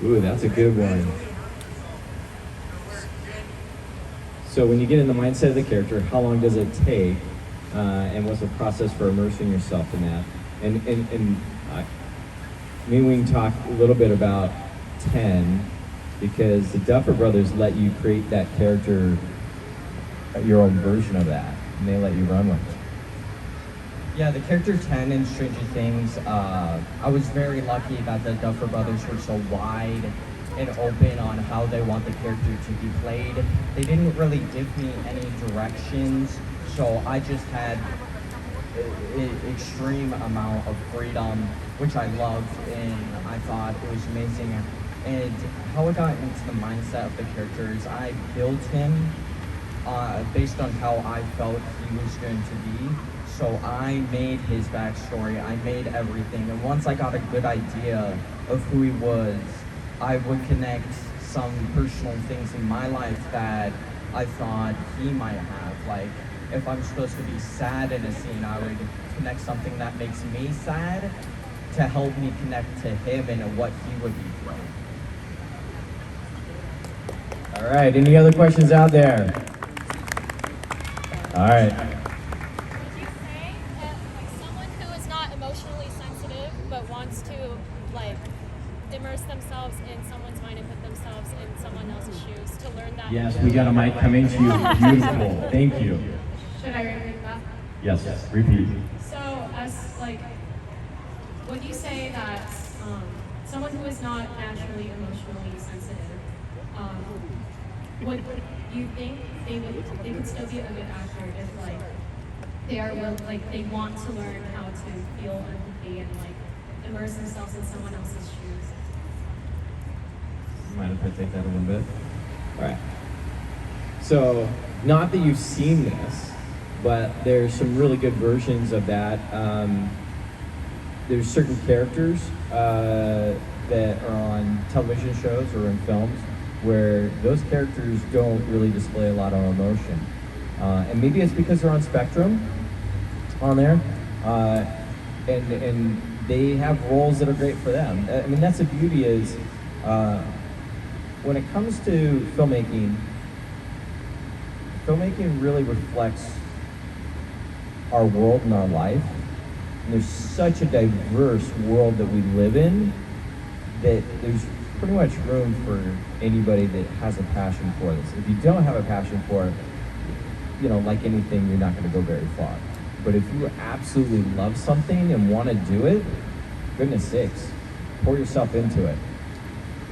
Ooh, that's a good one. So when you get in the mindset of the character, how long does it take, and what's the process for immersing yourself in that? And maybe we can talk a little bit about 10, because the Duffer Brothers let you create that character, your own version of that, and they let you run with it. Yeah, the character 10 in Stranger Things, I was very lucky that the Duffer Brothers were so wide and open on how they want the character to be played. They didn't really give me any directions, so I just had an extreme amount of freedom, which I loved, and I thought it was amazing. And how I got into the mindset of the characters, I built him based on how I felt he was going to be. So I made his backstory, I made everything, and once I got a good idea of who he was, I would connect some personal things in my life that I thought he might have. Like, if I'm supposed to be sad in a scene, I would connect something that makes me sad to help me connect to him and what he would be feeling. All right, any other questions out there? All right. Would you say that, like, someone who is not emotionally sensitive but wants to, like, immerse themselves in someone's mind and put themselves in someone else's shoes to learn that? Yes, we got a mic coming to you. Beautiful. Thank you. Should I repeat that? Yes, repeat. So, as like, would you say that someone who is not naturally emotionally sensitive, would you think they could still be a good actor if like they are they want to learn how to feel empathy and like immerse themselves in someone else's shoes? Mind if I take that a little bit? All right. So, not that you've seen this, but there's some really good versions of that. There's certain characters that are on television shows or in films where those characters don't really display a lot of emotion. And maybe it's because they're on spectrum on there, and they have roles that are great for them. I mean, that's the beauty is, when it comes to filmmaking really reflects our world and our life. And there's such a diverse world that we live in that there's pretty much room for anybody that has a passion for this. If you don't have a passion for it, you know, like anything, you're not going to go very far. But if you absolutely love something and want to do it, goodness sakes, pour yourself into it.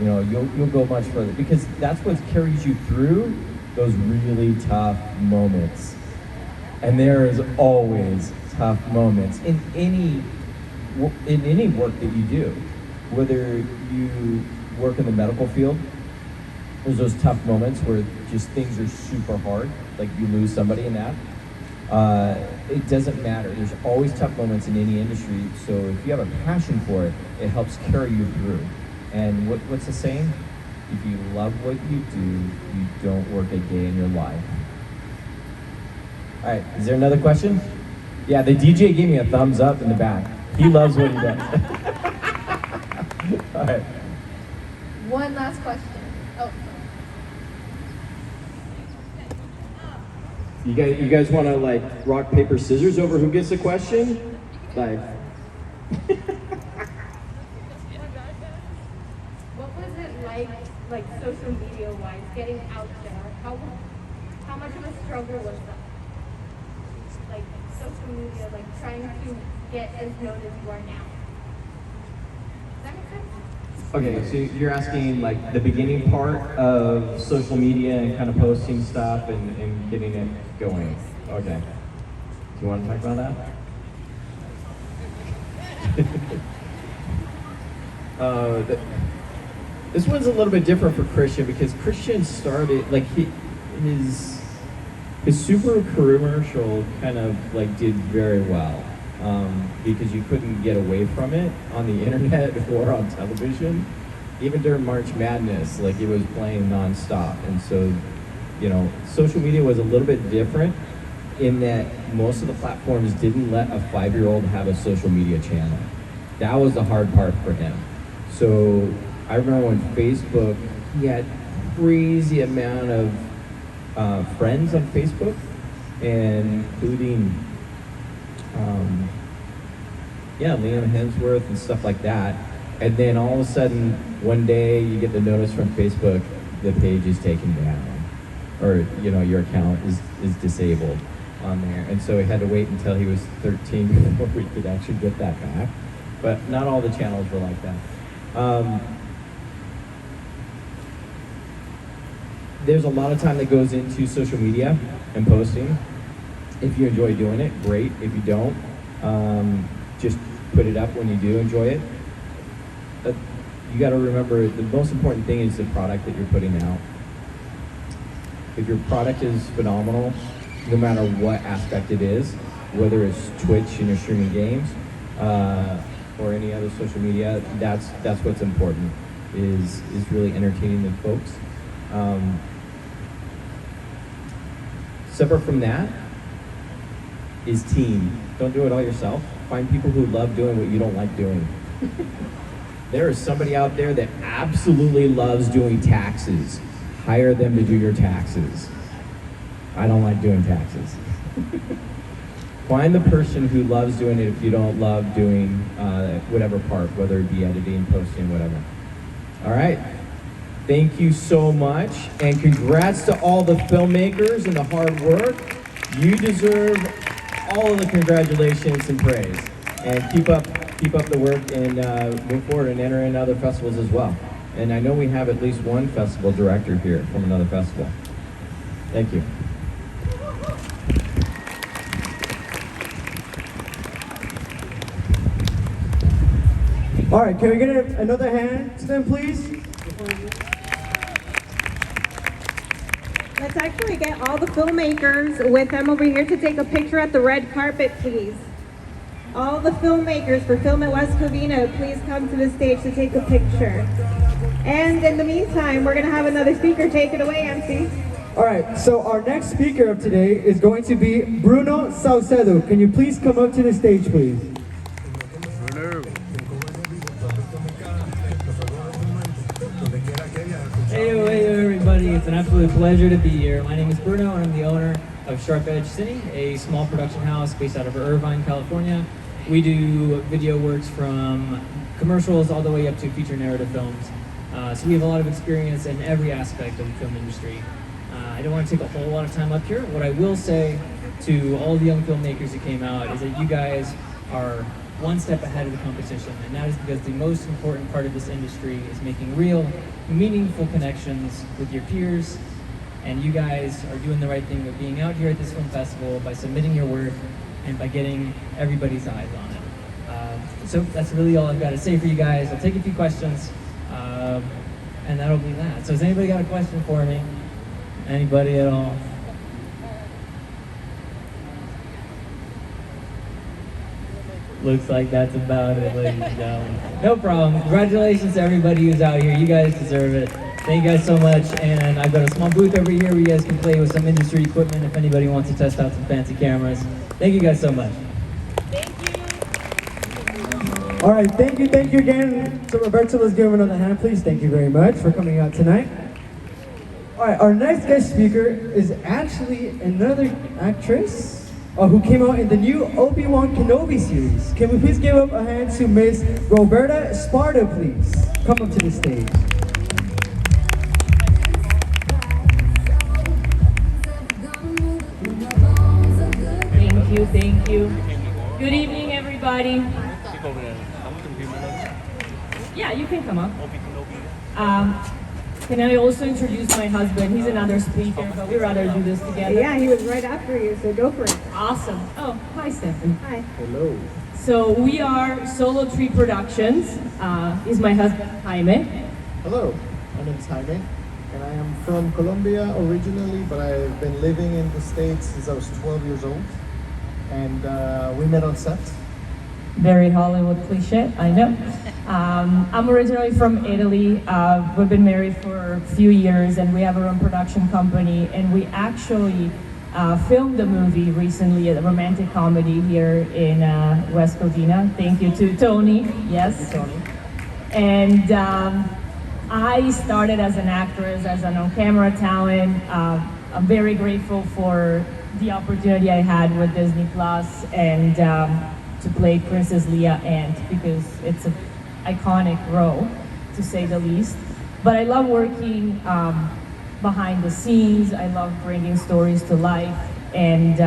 You know, you'll go much further, because that's what carries you through those really tough moments. And there is always tough moments in any work that you do. Whether you work in the medical field, there's those tough moments where just things are super hard, like you lose somebody in that. It doesn't matter. There's always tough moments in any industry. So if you have a passion for it, it helps carry you through. And what's the saying? If you love what you do, you don't work a day in your life. All right, is there another question? Yeah, the DJ gave me a thumbs up in the back. He loves what he does. All right. One last question. Oh. You guys want to like rock, paper, scissors over who gets a question? Like. What was it like social media wise, getting out there? How much of a struggle was that? Like social media, like trying to get as known as you are now. Does that make sense? Okay, so you're asking like the beginning part of social media and kind of posting stuff and getting it going. Okay. Do you want to talk about that? This one's a little bit different for Christian, because Christian started like his Subaru commercial kind of like did very well, because you couldn't get away from it on the internet or on television. Even during March Madness, like it was playing nonstop. And so, you know, social media was a little bit different in that most of the platforms didn't let a 5-year-old have a social media channel. That was the hard part for him. So I remember when Facebook, he had crazy amount of friends on Facebook, and including Liam Hemsworth and stuff like that. And then all of a sudden, one day you get the notice from Facebook, the page is taken down, or your account is disabled on there. And so we had to wait until he was 13 before we could actually get that back. But not all the channels were like that. There's a lot of time that goes into social media and posting. If you enjoy doing it, great. If you don't, just put it up when you do enjoy it. You got to remember, the most important thing is the product that you're putting out. If your product is phenomenal, no matter what aspect it is, whether it's Twitch and you're streaming games, or any other social media, that's what's important, is really entertaining the folks. Separate from that is team. Don't do it all yourself. Find people who love doing what you don't like doing. There is somebody out there that absolutely loves doing taxes. Hire them to do your taxes. I don't like doing taxes. Find the person who loves doing it if you don't love doing whatever part, whether it be editing, posting, whatever. All right. Thank you so much, and congrats to all the filmmakers and the hard work. You deserve all of the congratulations and praise. And keep up the work, and move forward and enter in other festivals as well. And I know we have at least one festival director here from another festival. Thank you. All right, can we get another hand to them, please? Let's actually get all the filmmakers with them over here to take a picture at the red carpet, please. All the filmmakers for Film at West Covina, please come to the stage to take a picture. And in the meantime, we're gonna have another speaker. Take it away, MC. All right, so our next speaker of today is going to be Bruno Saucedo. Can you please come up to the stage, please? Hey everybody, it's an absolute pleasure to be here. My name is Bruno and I'm the owner of Sharp Edge Cine, a small production house based out of Irvine, California. We do video works from commercials all the way up to feature narrative films. So we have a lot of experience in every aspect of the film industry. I don't want to take a whole lot of time up here. What I will say to all the young filmmakers who came out is that you guys are one step ahead of the competition, and that is because the most important part of this industry is making real, meaningful connections with your peers, and you guys are doing the right thing by being out here at this film festival, by submitting your work, and by getting everybody's eyes on it. So that's really all I've got to say for you guys. I'll take a few questions, and that'll be that. So has anybody got a question for me? Anybody at all? Looks like that's about it, ladies and gentlemen. No problem. Congratulations to everybody who's out here. You guys deserve it. Thank you guys so much. And I've got a small booth over here where you guys can play with some industry equipment if anybody wants to test out some fancy cameras. Thank you guys so much. All right, thank you again. So Roberto, let's give him another hand, please. Thank you very much for coming out tonight. All right, our next guest speaker is actually another actress who came out in the new Obi-Wan Kenobi series. Can we please give up a hand to Miss Roberta Sparta, please? Come up to the stage. Thank you. Good evening, everybody. Yeah, you can come up. Can I also introduce my husband? He's another speaker, but we'd rather do this together. Yeah, he was right after you, so go for it. Awesome. Oh, hi, Stefan. Hi. Hello. So we are Solo Tree Productions. Is my husband, Jaime. Hello, my name is Jaime, and I am from Colombia originally, but I've been living in the States since I was 12 years old, and we met on set. Very Hollywood cliche, I know. I'm originally from Italy. We've been married for a few years and we have our own production company, and we actually filmed a movie recently, a romantic comedy here in West Covina. Thank you to Tony. Yes. Thank you, Tony. And I started as an actress, as an on-camera talent. I'm very grateful for the opportunity I had with Disney Plus and to play Princess Leia Ant, because it's an iconic role, to say the least. But I love working behind the scenes. I love bringing stories to life, and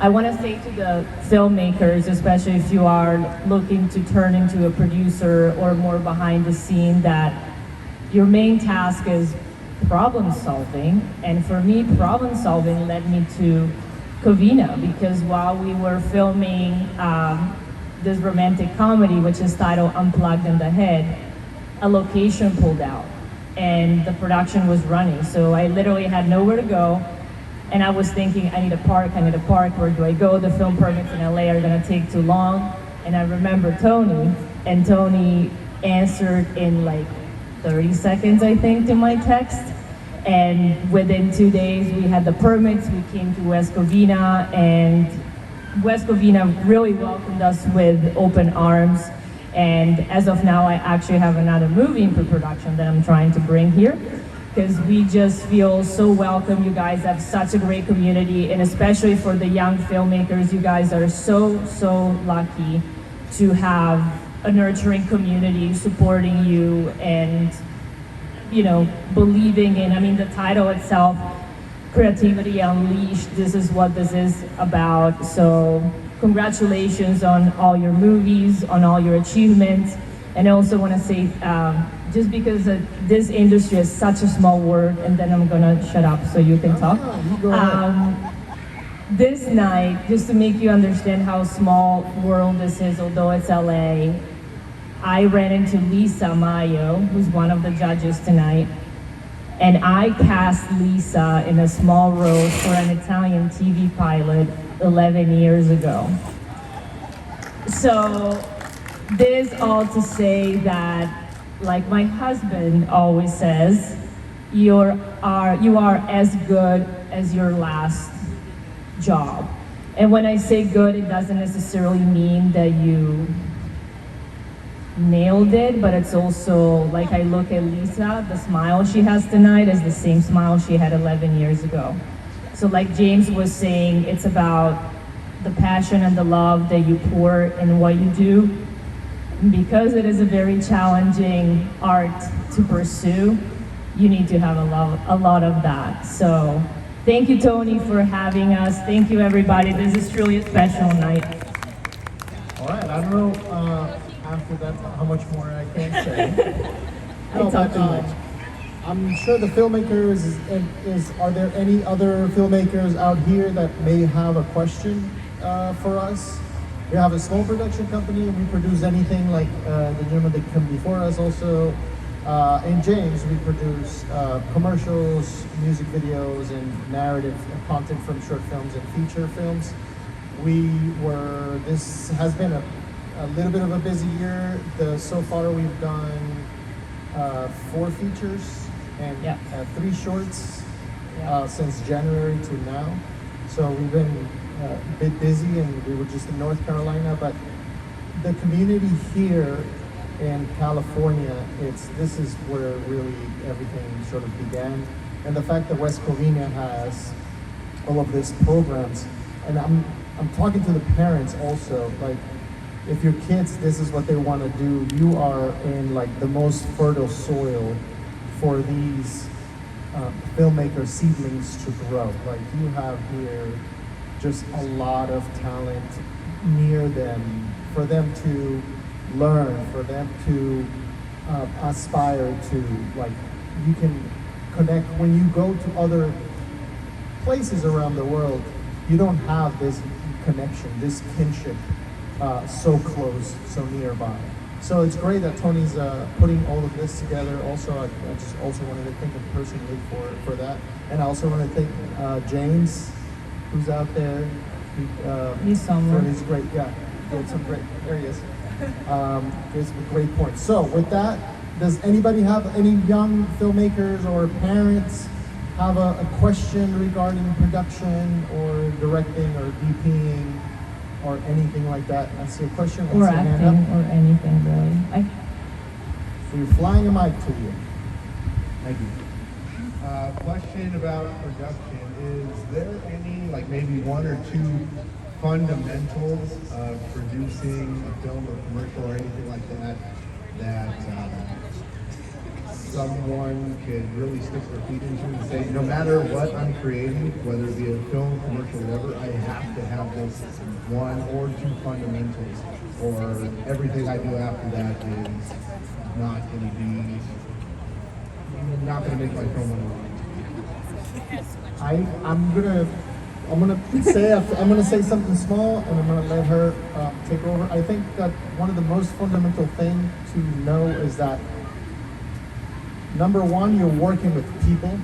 I want to say to the filmmakers, especially if you are looking to turn into a producer or more behind the scene, that your main task is problem solving. And for me, problem solving led me to Covina, because while we were filming this romantic comedy, which is titled Unplugged in the Head, a location pulled out and the production was running. So I literally had nowhere to go. And I was thinking, I need a park, where do I go? The film permits in LA are gonna take too long. And I remember Tony, and Tony answered in like 30 seconds, I think, to my text. And within 2 days, we had the permits, we came to West Covina, and West Covina really welcomed us with open arms. And as of now, I actually have another movie in pre-production that I'm trying to bring here, because we just feel so welcome. You guys have such a great community, and especially for the young filmmakers, you guys are so lucky to have a nurturing community supporting you and, you know, believing in, I mean, the title itself, Creativity Unleashed, this is what this is about. So congratulations on all your movies, on all your achievements. And I also want to say, just because this industry is such a small world, and then I'm gonna shut up so you can talk. This night, just to make you understand how small world this is, although it's LA, I ran into Lisa Mayo, who's one of the judges tonight, and I cast Lisa in a small role for an Italian TV pilot 11 years ago. So this all to say that, like my husband always says, you are as good as your last job. And when I say good, it doesn't necessarily mean that you nailed it, but it's also, like, I look at Lisa, the smile she has tonight is the same smile she had 11 years ago. So like James was saying, it's about the passion and the love that you pour in what you do. Because it is a very challenging art to pursue, you need to have a lot of that. So thank you, Tony, for having us. Thank you, everybody. This is truly a special night. All right, I don't know after that how much more I can say. I talk too much. I'm sure the filmmakers are there any other filmmakers out here that may have a question for us? We have a small production company, and we produce anything like the gentleman that came before us also. And James, we produce commercials, music videos, and narrative content from short films and feature films. This has been a little bit of a busy year. So far we've done 4 features and 3 shorts since January to now. So we've been a bit busy, and we were just in North Carolina, but the community here in California, this is where really everything sort of began. And the fact that West Covina has all of these programs, and I'm talking to the parents also, like, if your kids, this is what they want to do, you are in like the most fertile soil for these filmmaker seedlings to grow. Like, you have here just a lot of talent near them, for them to learn, for them to aspire to. Like, you can connect when you go to other places around the world. You don't have this connection, this kinship so close, so nearby. So it's great that Tony's putting all of this together. Also, I just also wanted to thank him personally for that. And I also want to thank James, who's out there. He's somewhere. For his great, he had some great areas. Gives some great points. So with that, does anybody have any young filmmakers or parents have a question regarding production or directing or DPing or anything like that? I see a question. Or acting, or anything really. So you're flying a mic to you. Thank you. Question about production. Is there any, like maybe one or two fundamentals of producing a film or commercial or anything like that that someone could really stick their feet into and say, no matter what I'm creating, whether it be a film, commercial, whatever, I have to have this one or two fundamentals, or everything I do after that is not going to be, not going to make my film anymore. I'm gonna say something small, and I'm gonna let her take over. I think that one of the most fundamental thing to know is that number one, you're working with people,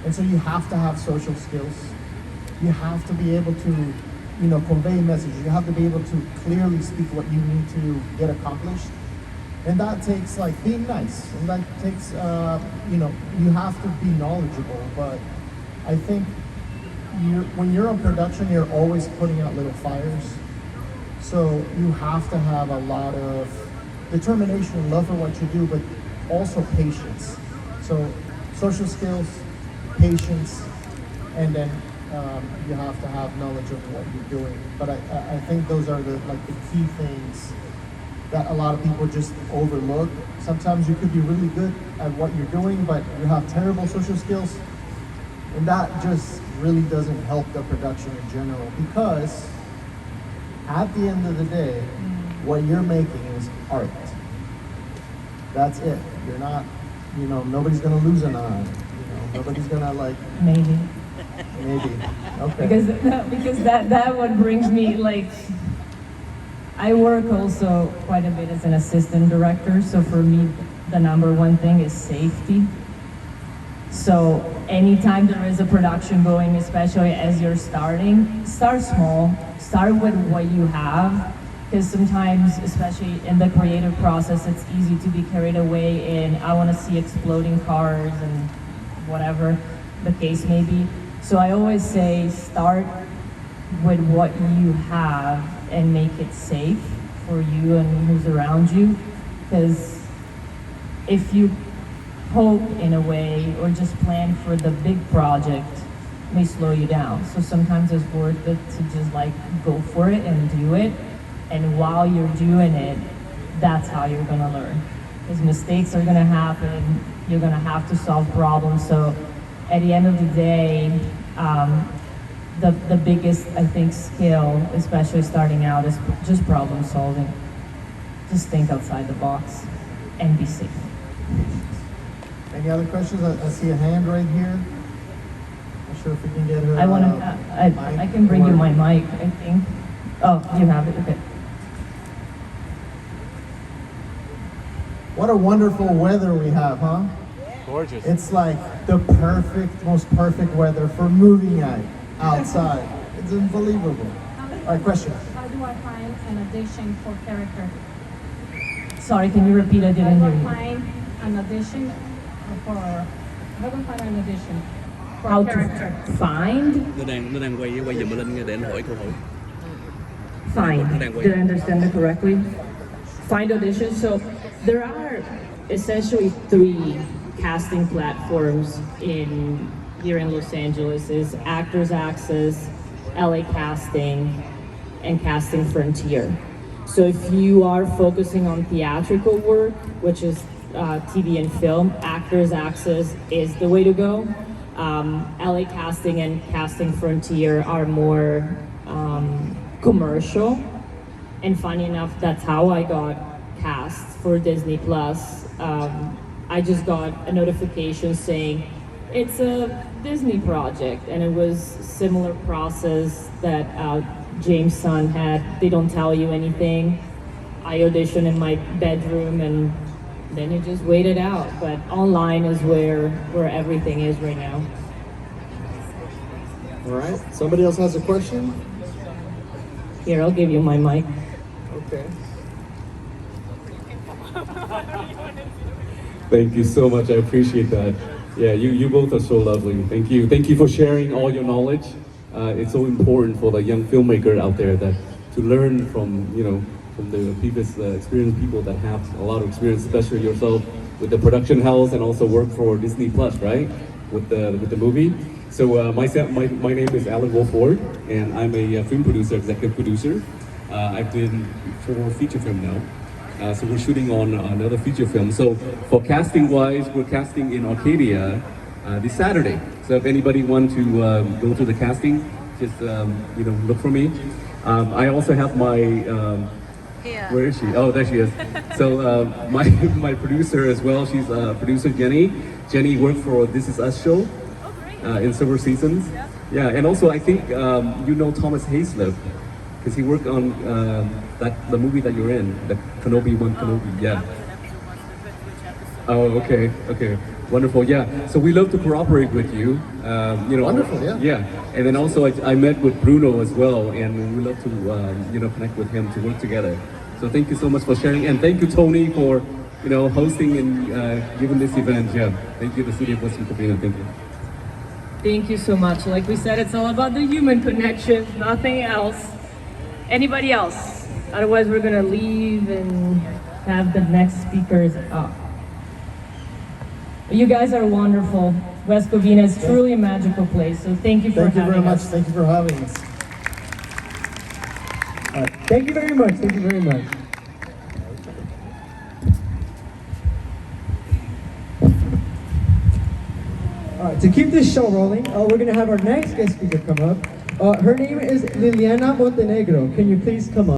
and so you have to have social skills. You have to be able to, convey messages. You have to be able to clearly speak what you need to get accomplished. And that takes like being nice, and that takes, you have to be knowledgeable. But I think when you're in production, you're always putting out little fires. So you have to have a lot of determination and love for what you do, but also patience. So social skills, patience, and then you have to have knowledge of what you're doing. But I think those are the key things that a lot of people just overlook. Sometimes you could be really good at what you're doing, but you have terrible social skills, and that just really doesn't help the production in general, because at the end of the day, what you're making is art. That's it. You're not, nobody's gonna lose an eye. Nobody's gonna Maybe. Okay. Because that what brings me I work also quite a bit as an assistant director, so for me the number one thing is safety. So anytime there is a production going, especially as you're starting, start small, start with what you have, because sometimes, especially in the creative process, it's easy to be carried away in, I want to see exploding cars and whatever the case may be. So I always say start with what you have and make it safe for you and who's around you, because if you hope in a way or just plan for the big project, it may slow you down. So sometimes it's worth it to just go for it and do it, and while you're doing it, that's how you're gonna learn, because mistakes are gonna happen, you're gonna have to solve problems. So at the end of the day, the biggest, I think, skill, especially starting out, is just problem solving. Just think outside the box and be safe. Any other questions? I see a hand right here. Not sure if we can get her. I can bring you my mic, I think. Oh, you have it, okay. What a wonderful weather we have, huh? Gorgeous. It's like the most perfect weather for moving outside. It's unbelievable. All right, question. How do I find an audition for character? Sorry, can you repeat? I didn't hear you. How do I find an audition for How character? to find? Nó đang quay giùm Linh để anh hỏi câu hỏi. Find. Did I understand it correctly? Find auditions. So there are essentially 3 casting platforms here in Los Angeles: is Actors Access, LA Casting, and Casting Frontier. So if you are focusing on theatrical work, which is TV and film, Actors Access is the way to go. LA Casting and Casting Frontier are more commercial, and funny enough, that's how I got cast for Disney Plus. I just got a notification saying it's a Disney project, and it was similar process that James' son had. They don't tell you anything. I auditioned in my bedroom, and then you just wait it out. But online is where everything is right now. All right. Somebody else has a question? Here, I'll give you my mic. Okay. Thank you so much. I appreciate that. Yeah, you both are so lovely. Thank you. Thank you for sharing all your knowledge. It's so important for the young filmmaker out there that to learn from from the previous experienced people that have a lot of experience, especially yourself with the production house and also work for Disney Plus, right? With the movie. So my name is alanvoford, and I'm a film producer, executive producer. I've been for feature film now. So we're shooting on another feature film. So for casting wise, we're casting in Arcadia this Saturday. So if anybody want to go to the casting, just look for me. I also have my where is she? Oh, there she is. So my producer as well. She's producer Jenny. Jenny worked for This Is Us show in several seasons. Yeah, and also I think you know Thomas Hayslip because he worked on the movie that you're in, the Kenobi one. Kenobi, yeah. Oh, okay, wonderful. Yeah, so we love to cooperate with you. Wonderful, yeah. Yeah, and then also I met with Bruno as well, and we love to connect with him to work together. So thank you so much for sharing, and thank you Tony for hosting and giving this event. Yeah, thank you the City of Western Covina. Thank you. Thank you so much. Like we said, it's all about the human connection, nothing else. Anybody else? Otherwise, we're gonna leave and have the next speakers up. You guys are wonderful. West Covina is truly a magical place, so thank you for having us. Thank you for having us. All right, thank you very much. Thank you very much. All right, to keep this show rolling, we're gonna have our next guest speaker come up. Her name is Liliana Montenegro. Can you please come up?